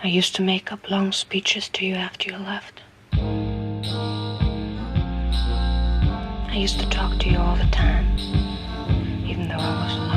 I used to make up long speeches to you after you left. I used to talk to you all the time, even though I was alone.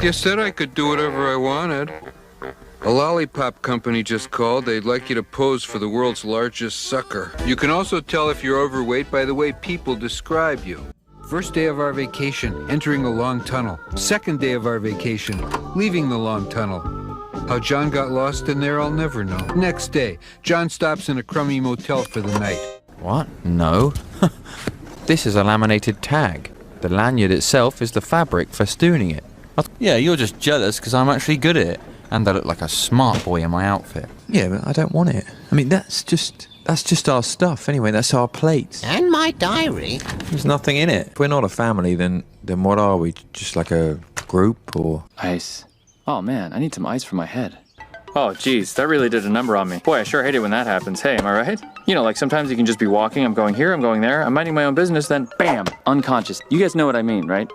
You said I could do whatever I wanted. A lollipop company just called. They'd like you to pose for the world's largest sucker. You can also tell if you're overweight by the way people describe you. First day of our vacation, entering a long tunnel. Second day of our vacation, leaving the long tunnel. How John got lost in there, I'll never know. Next day, John stops in a crummy motel for the night. What? No. This is a laminated tag. The lanyard itself is the fabric festooning it. Yeah, you're just jealous because I'm actually good at it. And I look like a smart boy in my outfit. Yeah, but I don't want it. I mean, that's just our stuff anyway. That's our plates. And my diary. There's nothing in it. If we're not a family, then what are we? Just like a group or... Ice. Oh man, I need some ice for my head. Oh geez, that really did a number on me. Boy, I sure hate it when that happens. Hey, am I right? You know, like sometimes you can just be walking, I'm going here, I'm going there, I'm minding my own business, then bam, unconscious. You guys know what I mean, right?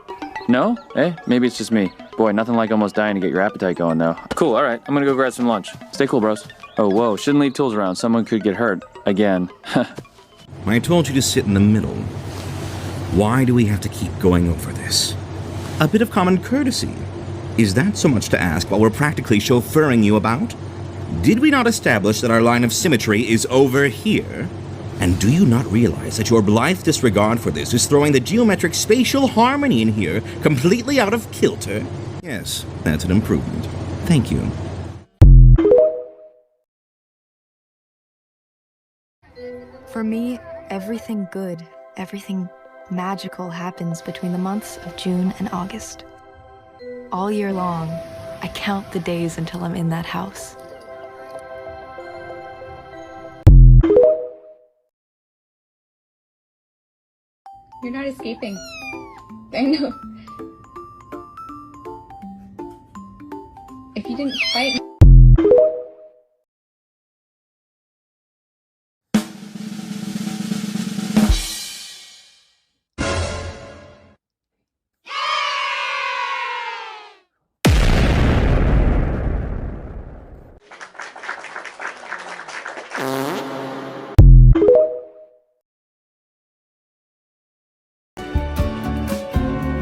No? Eh? Maybe it's just me. Boy, nothing like almost dying to get your appetite going, though. Cool, alright, I'm gonna go grab some lunch. Stay cool, bros. Oh, whoa, shouldn't leave tools around. Someone could get hurt. Again. I told you to sit in the middle. Why do we have to keep going over this? A bit of common courtesy. Is that so much to ask while we're practically chauffeuring you about? Did we not establish that our line of symmetry is over here? And do you not realize that your blithe disregard for this is throwing the geometric spatial harmony in here completely out of kilter? Yes, that's an improvement. Thank you. For me, everything good, everything magical happens between the months of June and August. All year long, I count the days until I'm in that house. You're not escaping. I know. If you didn't fight me...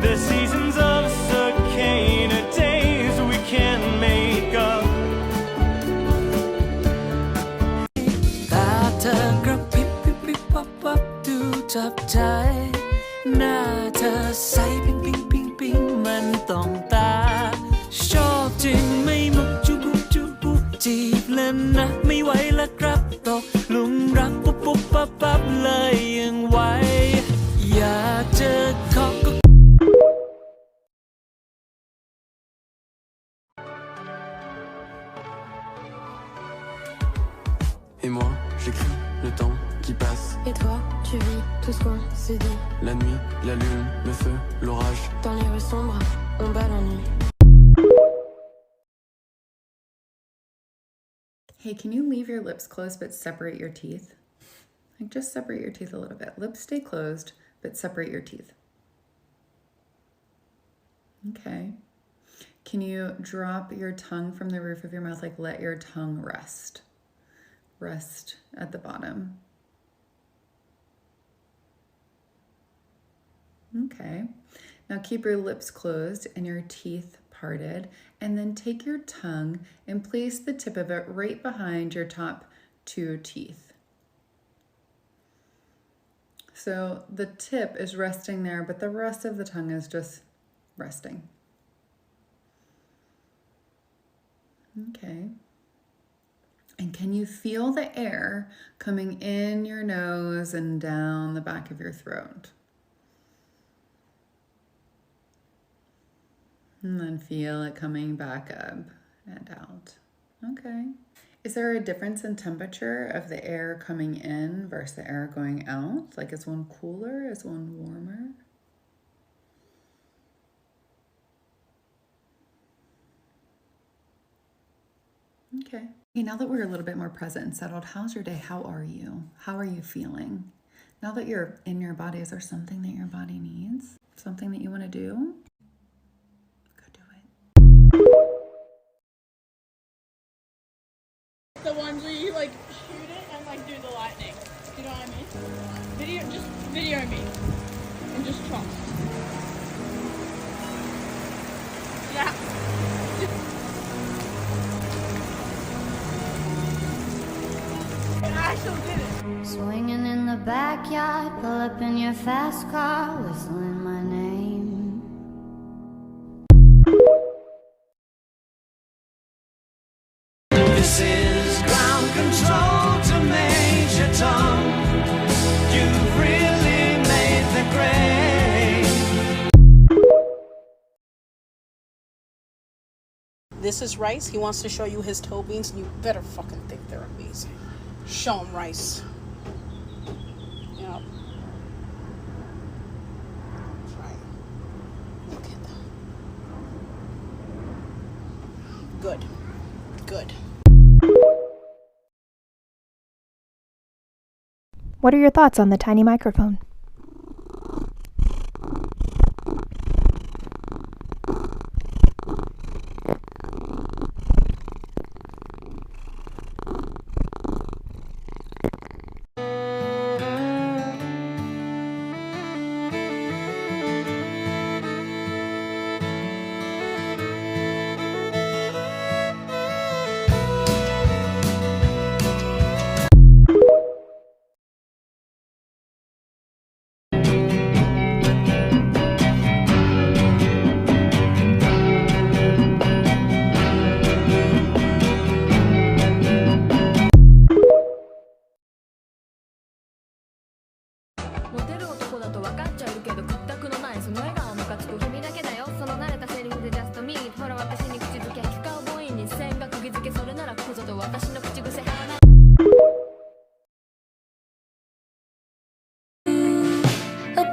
The seasons of cicada days we can make up. ตาเธอกระพริบพริบพริบวับวับดูจับใจหน้าเธอใสปิ๊งปิ๊งปิ๊งปิ๊งมันต้องตาชอบจริงไม่มุกจุบุบจุบุบจีบแล้วนะไม่ไหวละครับตกหลุมรักปุ๊บปุ๊บปั๊บปั๊บเลยยังไหวอยากจะขอก็Et moi, j'écris le temps qui passe. Et toi, tu vis tout ce qu'on se dit. La nuit, la lune, le feu, l'orage. Dans les rues sombres, on bat l'ennui. Hey, can you leave your lips closed but separate your teeth? Like, just separate your teeth a little bit. Lips stay closed, but separate your teeth. Okay. can you drop your tongue from the roof of your mouth? Like let your tongue rest. Rest at the bottom. Okay. Now keep your lips closed and your teeth parted, and then take your tongue and place the tip of it right behind your top 2 teeth. So the tip is resting there, but the rest of the tongue is just resting. Okay. And can you feel the air coming in your nose and down the back of your throat? And then feel it coming back up and out. Okay. Is there a difference in temperature of the air coming in versus the air going out? Like is one cooler? Is one warmer? Okay. Now that we're a little bit more present and settled, how's your day? How are you? How are you feeling? Now that you're in your body, is there something that your body needs? Something that you want to do? Go do it. The ones where you like shoot it and like do the lightning. You know what I mean? Just video me. And just trust. Yeah. I actually did it. Swinging in the backyard, pull up in your fast car, whistling my name. This is ground control to Major Tom. You've really made the grade. This is Rice. He wants to show you his toe beans, and you better fucking think they're amazing. Show him, Rice. Yep. Right. Look at them. Good. Good. What are your thoughts on the tiny microphone?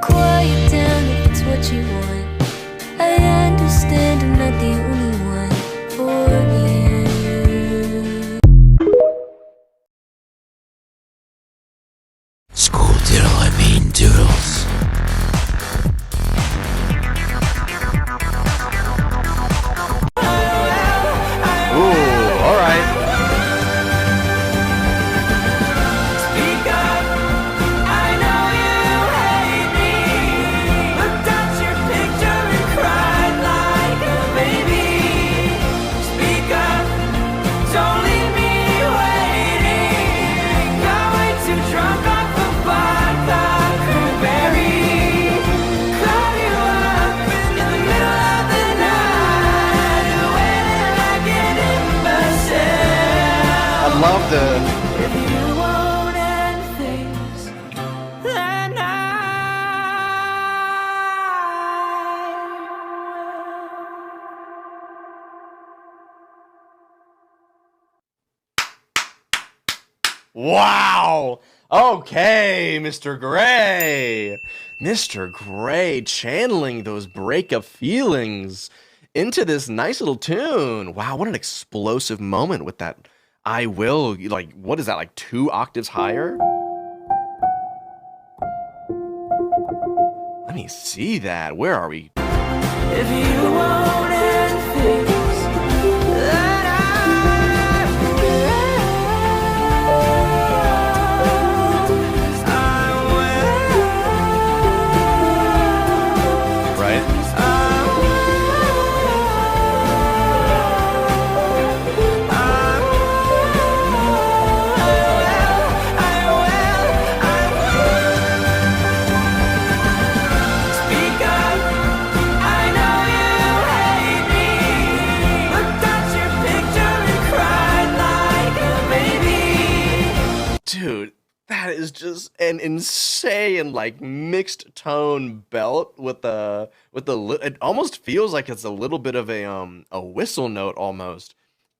Quiet down if it's what you want. I understand I'm not the only one for you. School diddle, I mean doodles. Ooh, alright. Love the If you won't end things, then Wow! Okay, Mr. Gray! Mr. Gray channeling those breakup feelings into this nice little tune. Wow, what an explosive moment with that I will. Like, what is that, like 2 octaves higher? Let me see that. Where are we? if you won't end things. That is just an insane, like, mixed tone belt with it almost feels like it's a little bit of a whistle note almost.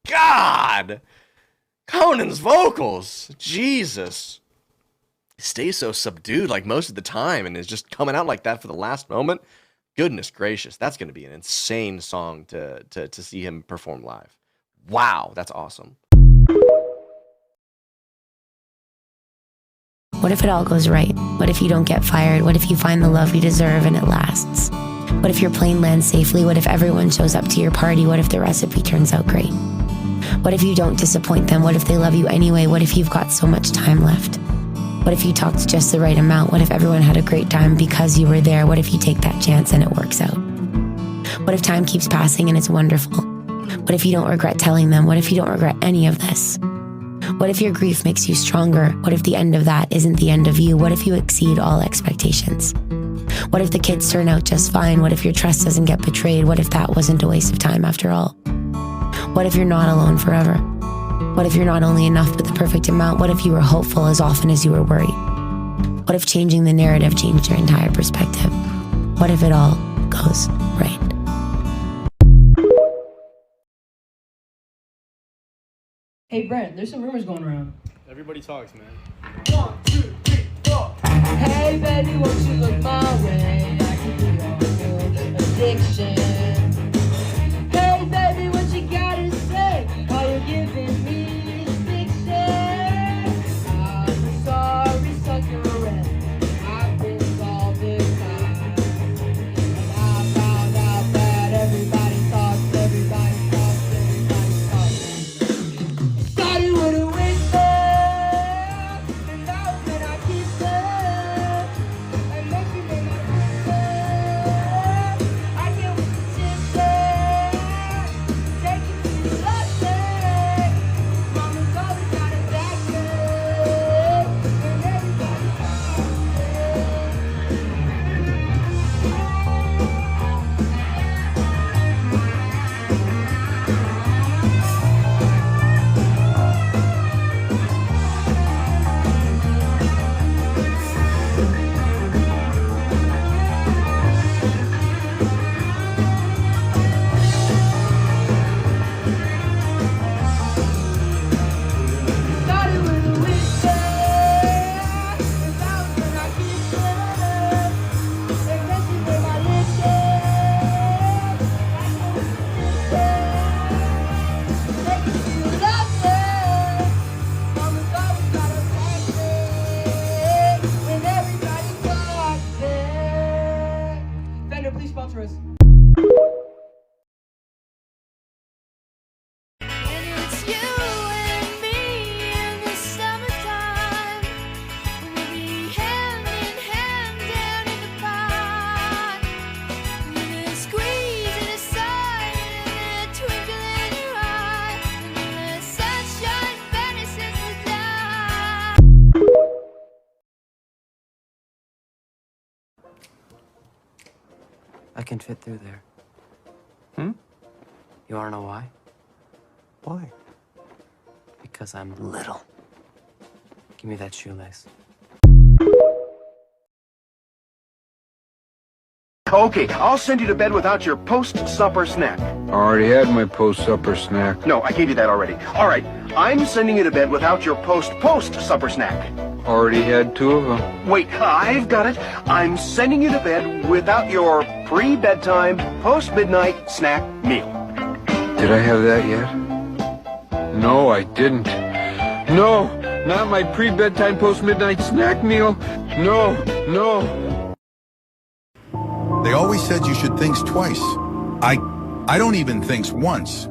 God! Conan's vocals! Jesus. He stays so subdued like most of the time and is just coming out like that for the last moment. Goodness gracious, that's going to be an insane song to see him perform live. Wow, that's awesome. What if it all goes right? What if you don't get fired? What if you find the love you deserve and it lasts? What if your plane lands safely? What if everyone shows up to your party? What if the recipe turns out great? What if you don't disappoint them? What if they love you anyway? What if you've got so much time left? What if you talked just the right amount? What if everyone had a great time because you were there? What if you take that chance and it works out? What if time keeps passing and it's wonderful? What if you don't regret telling them? What if you don't regret any of this? What if your grief makes you stronger? What if the end of that isn't the end of you? What if you exceed all expectations? What if the kids turn out just fine? What if your trust doesn't get betrayed? What if that wasn't a waste of time after all? What if you're not alone forever? What if you're not only enough but the perfect amount? What if you were hopeful as often as you were worried? What if changing the narrative changed your entire perspective? What if it all goes right? Hey Brent, there's some rumors going around. Everybody talks, man. 1, 2, 3, 4. Hey baby, won't you look my way? I can be your new addiction. Hey baby, what you gotta say? All you're giving me is fiction. I'm sorry, sucker, and I've been all this time. And I found out that everybody talks. Started with a whisper, and now when I kiss her, and make you make my whisper. I can't wait to kiss her, take it to the left. Mama's always got a back there, and everybody started with a whisper, and now when I kiss her, and then she made my lips shake. I can't wait to kiss her, take it to the left. Mama's always got a back there, and everybody talks there. Fender, please sponsor us. And it's you and me in the summertime. We'll be hand in hand down in the pond. With a squeeze in the sun and a twinkle in your eye. And the sunshine vanishes the dawn. I can fit through there. Hmm? You wanna know why? Why? Because I'm little. Give me that shoelace. Okay, I'll send you to bed without your post-supper snack. Already had my post-supper snack. No, I gave you that already. All right, I'm sending you to bed without your post-supper snack. Already had 2 of them. Wait, I've got it. I'm sending you to bed without your pre-bedtime, post-midnight snack meal. Did I have that yet? No, I didn't. No, not my pre-bedtime, post-midnight snack meal. No, no. They always said you should think twice. I don't even think once.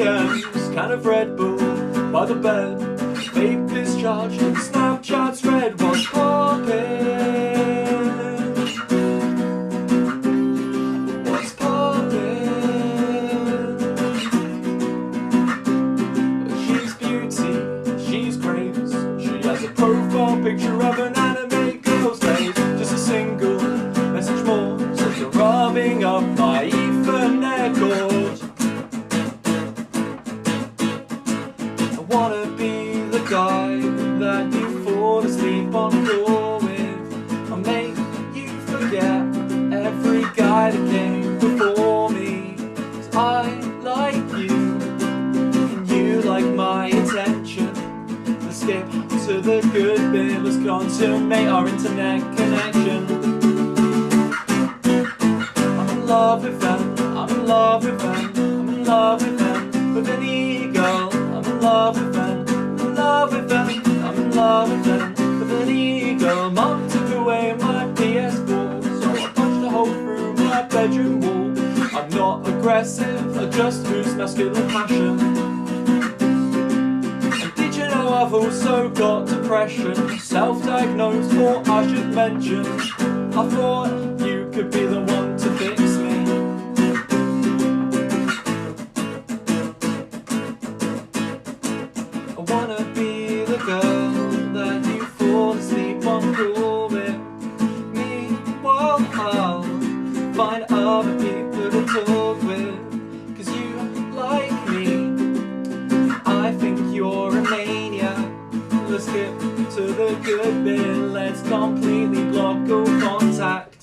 DMs, can of Red Bull by the bed. Vape is charged and Snapchat's red. What's poppin'? What's poppin'? She's beauty, she's grace. She has a profile picture of an anime girl's face. Just a single message more, says you're rubbing up my Ethernet cord. I wanna be the guy that you fall asleep on call with. I'll make you forget every guy that came before me. 'Cause I like you, and you like my attention. Let's skip to the good bit, let's consummate our internet connection. I'm in love with them, I'm in love with them, I'm in love with them, with an e-girl. I'm in love with them, I'm in love with them, I'm in love with them, with an e-girl. Mom took away my PS4, so I punched a hole through my bedroom wall. I'm not aggressive, I just boost masculine passion. And did you know I've also got depression? Self-diagnosed, or I should mention. I thought you could be the one to fix me. I wanna be the girl that you fall asleep on cool with. Meanwhile, I'll find other people to talk with. 'Cause you like me, I think you're a maniac. Let's get to the good bit, let's completely block all contact.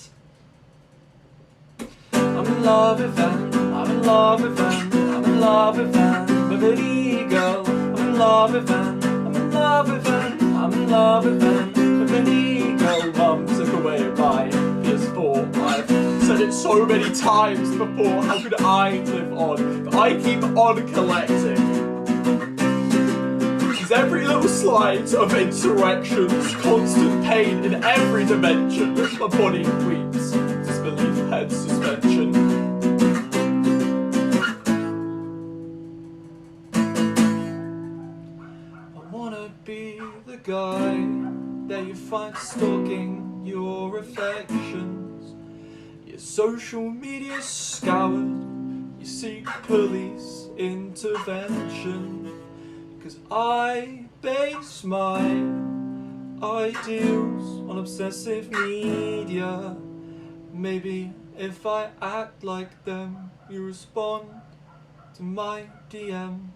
I'm in love with them, I'm in love with them, I'm in love with them, with an e-girl. I'm in love with them, I'm in love with them, I'm in love with them, with an e-girl. Mum took away my PS4. I've said it so many times before, how could I live on? But I keep on collecting. Every little slide of insurrections, constant pain in every dimension. My body weeps, disbelief, head suspension. I wanna be the guy that you find stalking your reflections. Your social media scoured, you seek police intervention. 'Cause I base my ideals on obsessive media. Maybe if I act like them, you respond to my DM.